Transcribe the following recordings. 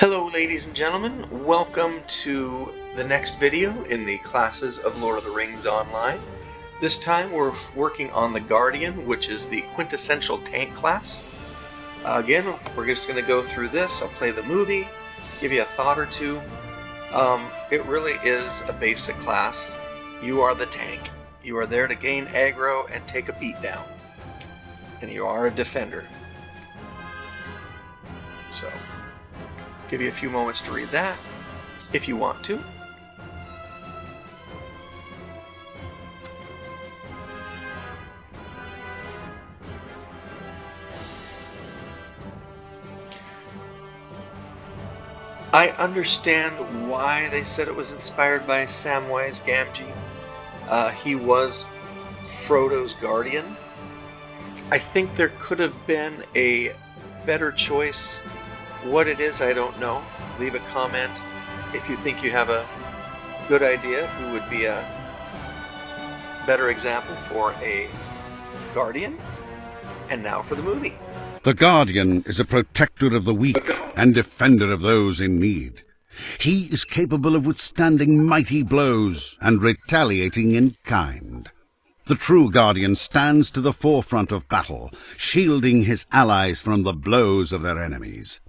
Hello ladies and gentlemen, welcome to the next video in the classes of Lord of the Rings Online. This time we're working on the Guardian, which is the quintessential tank class. Again, we're just going to go through this. I'll play the movie, give you a thought or two. It really is a basic class. You are the tank. You are there to gain aggro and take a beat down. And you are a defender. So, give you a few moments to read that, if you want to. I understand why they said it was inspired by Samwise Gamgee. He was Frodo's guardian. I think there could have been a better choice. What it is, I don't know. Leave a comment if you think you have a good idea who would be a better example for a guardian. And now for the movie. The Guardian is a protector of the weak and defender of those in need. He is capable of withstanding mighty blows and retaliating in kind. The true Guardian stands to the forefront of battle, shielding his allies from the blows of their enemies.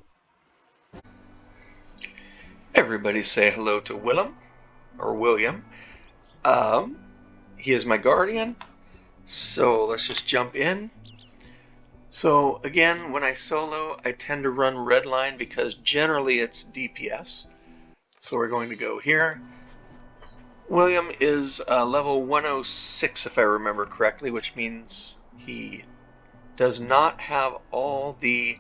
Everybody say hello to Willem, or William. He is my guardian, so let's just jump in. So again, when I solo, I tend to run red line because generally it's DPS. So we're going to go here. William is level 106 if I remember correctly, which means he does not have all the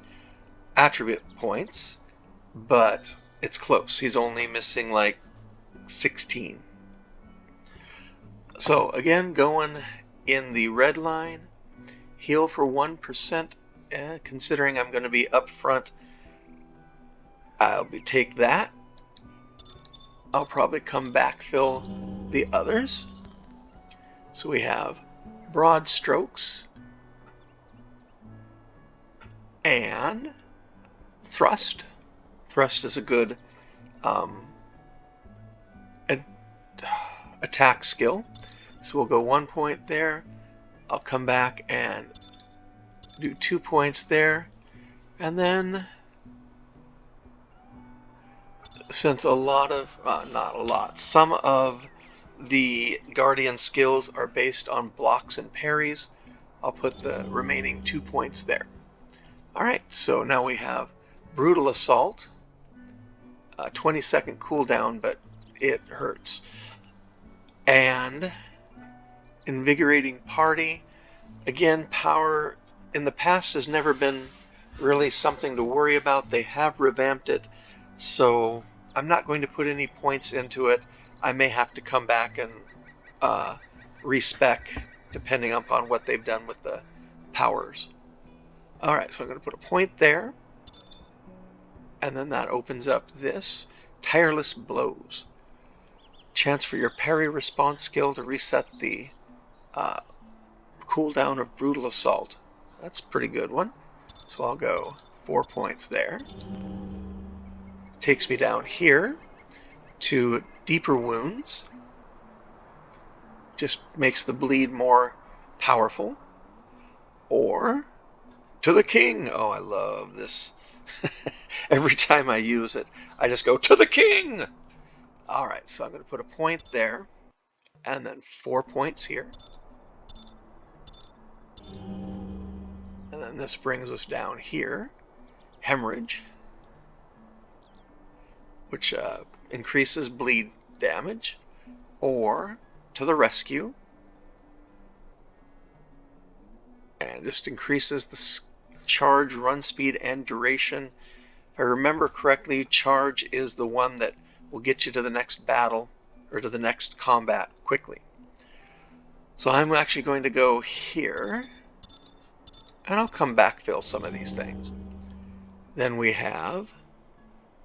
attribute points, but it's close. He's only missing like 16. So again, going in the red line, heal for 1%. Considering I'm going to be up front, take that. I'll probably come backfill the others. So we have broad strokes and thrust. Thrust is a good attack skill. So we'll go 1 point there. I'll come back and do 2 points there. And then, since some of the Guardian skills are based on blocks and parries, I'll put the remaining 2 points there. Alright, so now we have Brutal Assault. 20-second cooldown, but it hurts. And Invigorating Party. Again, power in the past has never been really something to worry about. They have revamped it, so I'm not going to put any points into it. I may have to come back and respec depending upon what they've done with the powers. Alright, so I'm going to put a point there. And then that opens up this Tireless Blows. Chance for your parry response skill to reset the cooldown of Brutal Assault. That's a pretty good one. So I'll go 4 points there. Takes me down here to Deeper Wounds. Just makes the bleed more powerful. Or to the King. Oh, I love this. Every time I use it, I just go to the King. Alright, so I'm going to put a point there. And then 4 points here. And then this brings us down here. Hemorrhage, which increases bleed damage. Or to the Rescue. And just increases the charge, run speed, and duration. If I remember correctly, charge is the one that will get you to the next battle, or to the next combat quickly. So I'm actually going to go here, and I'll come backfill some of these things. Then we have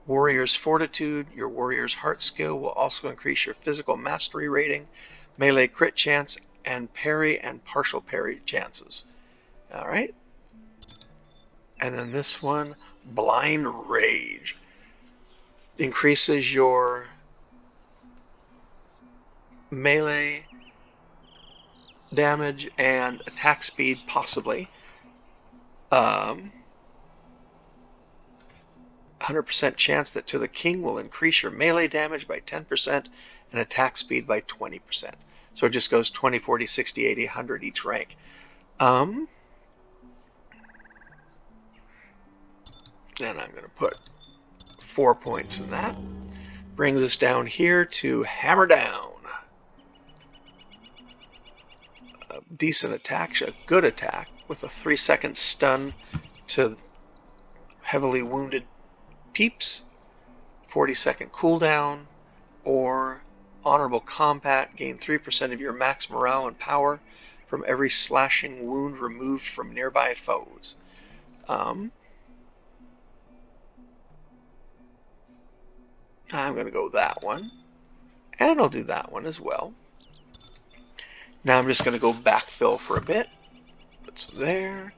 Warrior's Fortitude. Your Warrior's Heart skill will also increase your physical mastery rating, melee crit chance, and parry and partial parry chances. Alright. And then this one, Blind Rage. increases your melee damage and attack speed, possibly. 100% chance that to the king will increase your melee damage by 10% and attack speed by 20%. So it just goes 20, 40, 60, 80, 100 each rank. And I'm going to put 4 points in that. Brings us down here to Hammer Down. A decent attack, a good attack, with a 3-second stun to heavily wounded peeps, 40-second cooldown, or Honorable Combat, gain 3% of your max morale and power from every slashing wound removed from nearby foes. I'm going to go that one, and I'll do that one as well. Now I'm just going to go backfill for a bit. It's there,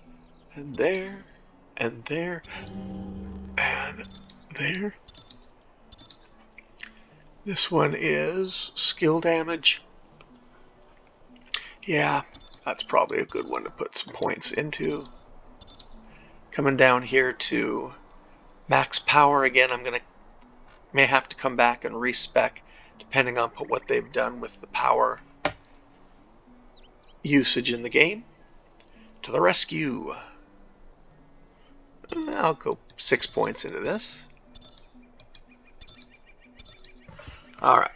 and there, and there, and there. This one is skill damage. Yeah, that's probably a good one to put some points into. Coming down here to max power again, may have to come back and respec depending on what they've done with the power usage in the game. To the rescue. I'll go 6 points into this. Alright.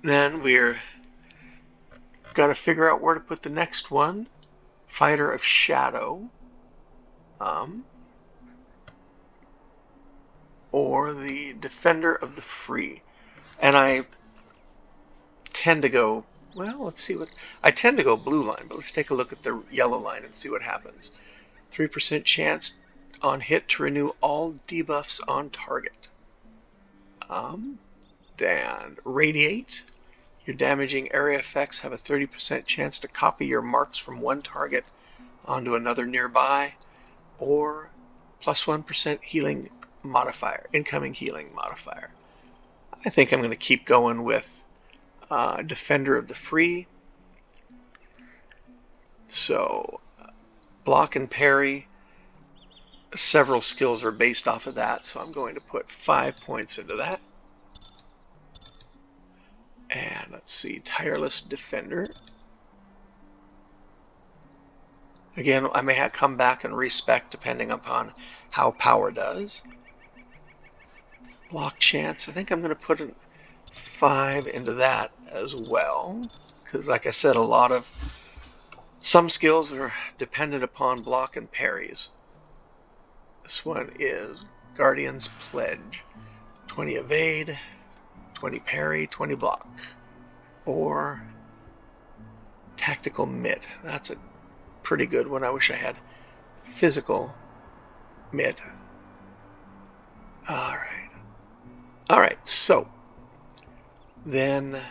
Then we're got to figure out where to put the next one. Fighter of Shadow. Or the Defender of the Free. And I tend to go, well, let's see what, I tend to go blue line, but let's take a look at the yellow line and see what happens. 3% chance on hit to renew all debuffs on target. And Radiate. Your damaging area effects have a 30% chance to copy your marks from one target onto another nearby, or plus 1% healing modifier, incoming healing modifier. I think I'm going to keep going with Defender of the Free. So block and parry, several skills are based off of that, so I'm going to put 5 points into that. And let's see, Tireless Defender. Again, I may have come back and respec depending upon how power does. Block chance, I think I'm going to put 5 into that as well, because like I said, some skills are dependent upon block and parries. This one is Guardian's Pledge. 20 evade, 20 parry, 20 block. Or Tactical Mitt. That's a pretty good one. I wish I had physical mitt. Alright, so then I'm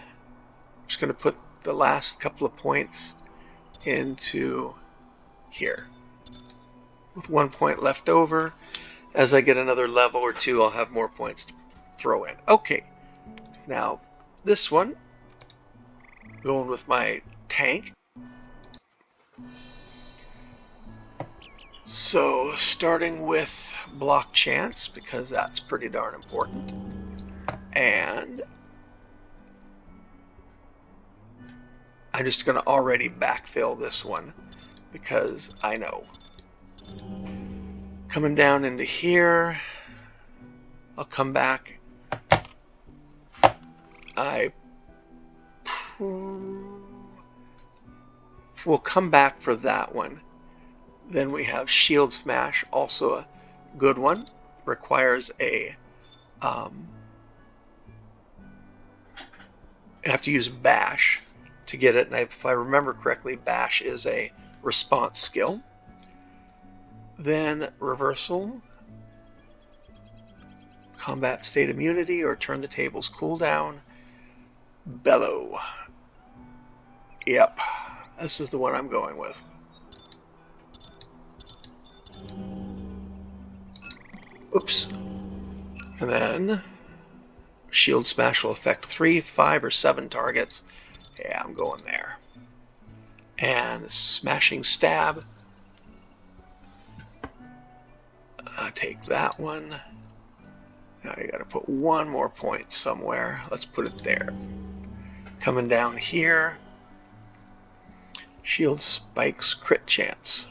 just going to put the last couple of points into here. With 1 point left over, as I get another level or two, I'll have more points to throw in. Okay, now this one, going with my tank. So starting with block chance, because that's pretty darn important. And I'm just going to already backfill this one because I know. Coming down into here, I'll come back. I will come back for that one. Then we have Shield Smash, also a good one. Requires a you have to use Bash to get it, and if I remember correctly, Bash is a response skill. Then Reversal, Combat State Immunity, or Turn the Tables Cooldown. Bellow. Yep, this is the one I'm going with. Oops. And then Shield Smash will affect 3, 5, or 7 targets. Yeah, I'm going there. And Smashing Stab. Take that one. Now you gotta put one more point somewhere. Let's put it there. Coming down here. Shield Spikes Crit Chance.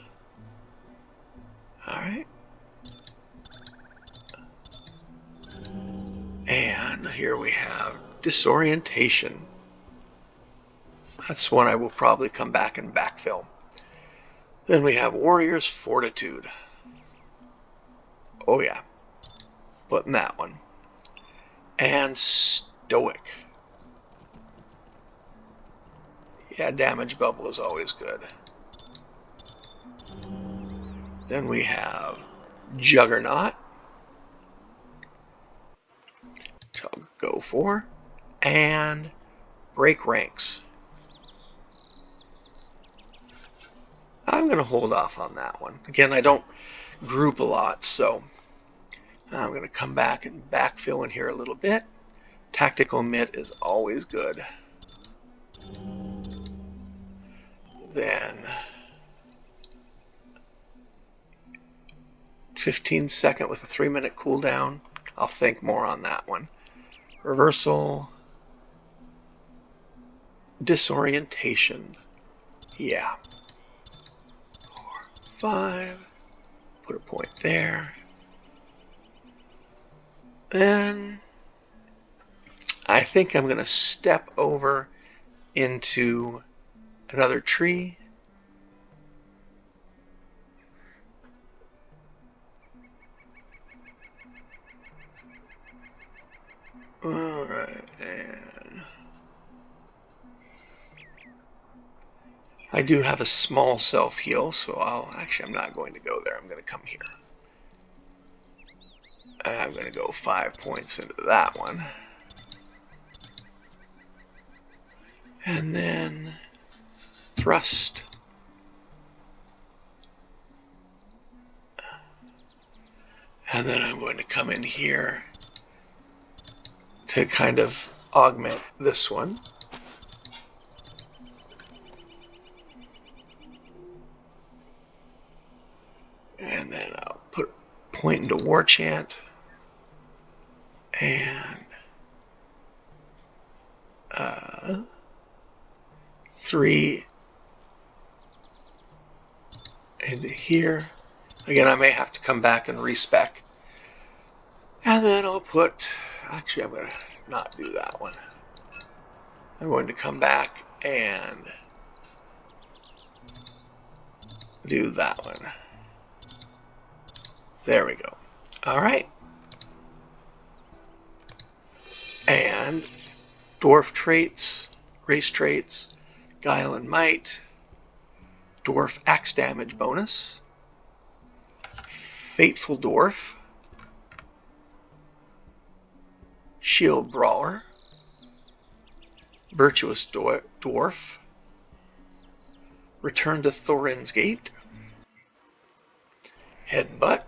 Alright. And here we have Disorientation. That's one I will probably come back and backfill. Then we have Warrior's Fortitude. Oh yeah, putting that one. And Stoic. Yeah, Damage Bubble is always good. Then we have Juggernaut. Which I'll go for. And Break Ranks. I'm going to hold off on that one. Again, I don't group a lot, so I'm going to come back and backfill in here a little bit. Tactical Mitt is always good. Then 15-second with a 3-minute cooldown. I'll think more on that one. Reversal. Disorientation. Yeah. 4, 5. Put a point there. Then I think I'm going to step over into another tree. Alright, and I do have a small self-heal, so I'm not going to go there. I'm going to come here. And I'm going to go 5 points into that one. And then Thrust. And then I'm going to come in here to kind of augment this one. And then I'll put point into War Chant. And 3 into here. Again, I may have to come back and respec. And then I'll put, actually I'm going to not do that one. I'm going to come back and do that one. There we go. Alright. And Dwarf traits, race traits, Guile and Might, Dwarf Axe Damage bonus, Fateful Dwarf, Shield Brawler, Virtuous Dwarf, Return to Thorin's Gate, Headbutt.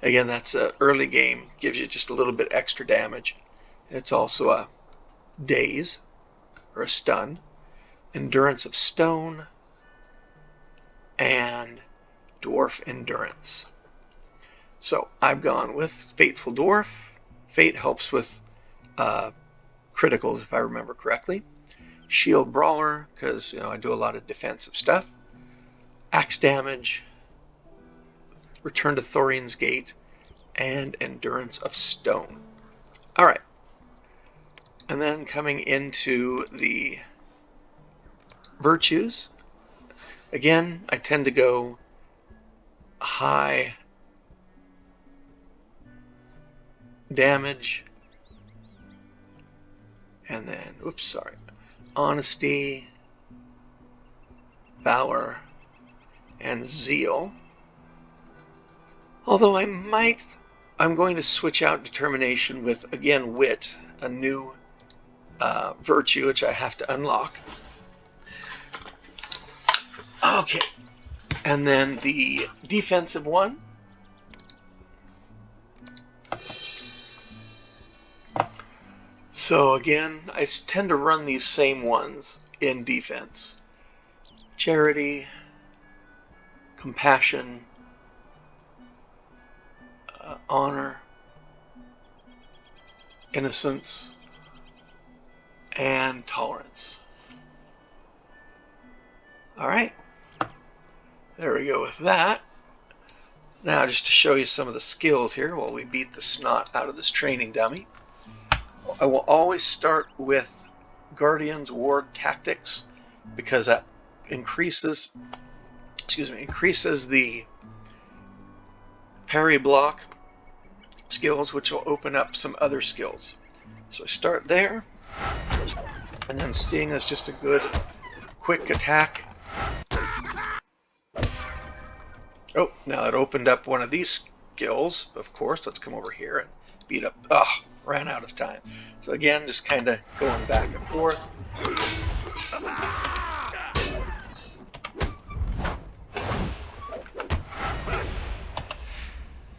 Again, that's an early game, gives you just a little bit extra damage. It's also a Daze, or a Stun, Endurance of Stone, and Dwarf Endurance. So I've gone with Fateful Dwarf. Fate helps with criticals, if I remember correctly. Shield Brawler, because I do a lot of defensive stuff. Axe Damage, Return to Thorin's Gate, and Endurance of Stone. Alright. And then coming into the virtues. Again, I tend to go high damage. And then, honesty, valor, and zeal. Although I'm going to switch out determination with, again, wit, a new virtue, which I have to unlock. Okay, and then the defensive one. So again, I tend to run these same ones in defense. Charity, compassion, honor, innocence, and tolerance. Alright, there we go with that. Now just to show you some of the skills here while we beat the snot out of this training dummy. I will always start with Guardian's Ward Tactics because that increases the parry block skills, which will open up some other skills. So I start there, and then Sting is just a good quick attack. Oh, now it opened up one of these skills, of course. Let's come over here and beat up. Ran out of time. So again, just kind of going back and forth.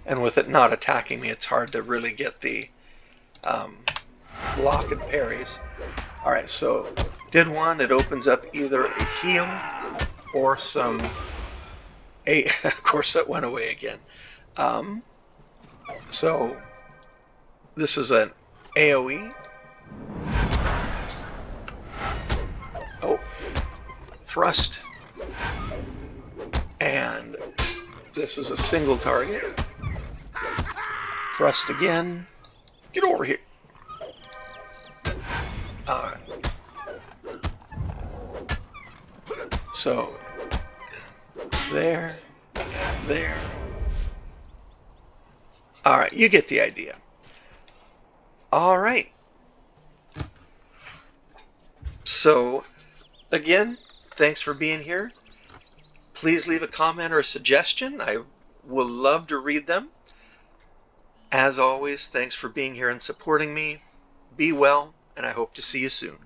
And with it not attacking me, it's hard to really get the block and parries. Alright, so did one, it opens up either a heal or some... of course that went away again. So this is an AoE. Oh, thrust. And this is a single target. Thrust again. Get over here. Alright. So, there, and there. Alright, you get the idea. Alright. So, again, thanks for being here. Please leave a comment or a suggestion. I will love to read them. As always, thanks for being here and supporting me. Be well, and I hope to see you soon.